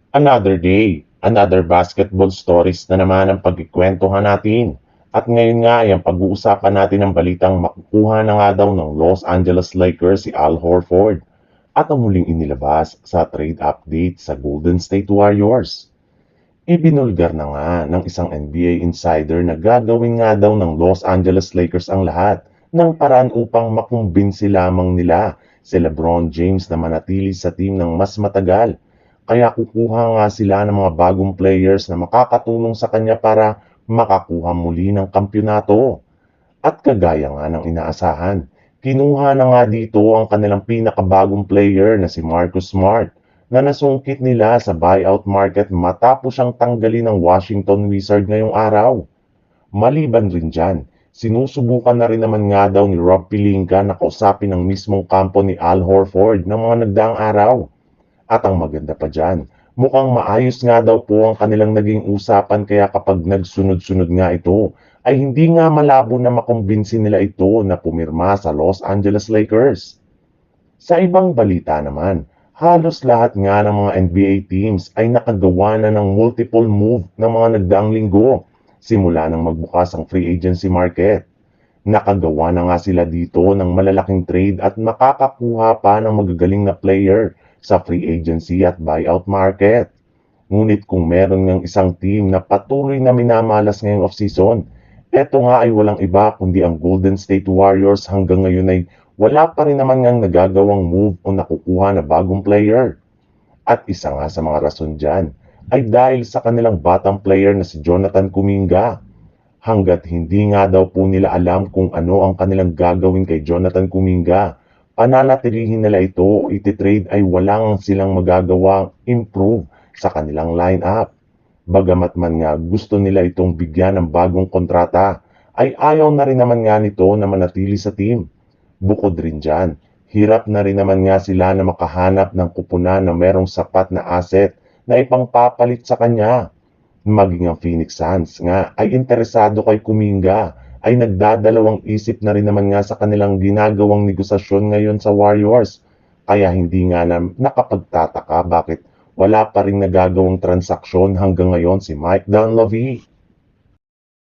Another day, another basketball stories na naman ang pagkikwentuhan natin. At ngayon nga ay ang pag-uusapan natin ang balitang makukuha na nga daw ng Los Angeles Lakers si Al Horford at ang muling inilabas sa trade update sa Golden State Warriors. Ibinulgar na nga ng isang NBA insider na gagawin nga daw ng Los Angeles Lakers ang lahat ng paraan upang makumbinsi lamang nila si LeBron James na manatili sa team ng mas matagal. Kaya kukuha nga sila ng mga bagong players na makakatulong sa kanya para makakuha muli ng kampyonato. At kagaya nga ng inaasahan, kinuha na nga dito ang kanilang pinakabagong player na si Marcus Smart na nasungkit nila sa buyout market matapos siyang tanggalin ng Washington Wizards ngayong araw. Maliban rin dyan, sinusubukan na rin naman nga daw ni Rob Pelinka na kausapin ang mismong kampo ni Al Horford ng mga nagdaang araw. At ang maganda pa dyan, mukhang maayos nga daw po ang kanilang naging usapan kaya kapag nagsunod-sunod nga ito, ay hindi nga malabo na makumbinsi nila ito na pumirma sa Los Angeles Lakers. Sa ibang balita naman, halos lahat nga ng mga NBA teams ay nakagawa na ng multiple move ng mga nagdaang linggo simula nang magbukas ang free agency market. Nakagawa na nga sila dito ng malalaking trade at makakakuha pa ng magagaling na player sa free agency at buyout market. Ngunit kung meron ng isang team na patuloy na minamalas ngayong offseason, eto nga ay walang iba kundi ang Golden State Warriors hanggang ngayon ay wala pa rin naman ngang nagagawang move o nakukuha na bagong player. At isa nga sa mga rason dyan ay dahil sa kanilang batang player na si Jonathan Kuminga. Hanggat hindi nga daw po nila alam kung ano ang kanilang gagawin kay Jonathan Kuminga, pananatilihin nila ito o ititrade ay walang silang magagawang improve sa kanilang lineup. Bagamat man nga gusto nila itong bigyan ng bagong kontrata, ay ayaw na rin naman nga nito na manatili sa team. Bukod rin dyan, hirap na rin naman nga sila na makahanap ng kupunan na merong sapat na asset na ipangpapalit sa kanya. Maging ang Phoenix Suns nga ay interesado kay Kuminga ay nagdadalawang isip na rin naman nga sa kanilang ginagawang negosasyon ngayon sa Warriors. Kaya hindi nga na nakapagtataka bakit wala pa rin nagagawang transaksyon hanggang ngayon si Mike Dunleavy.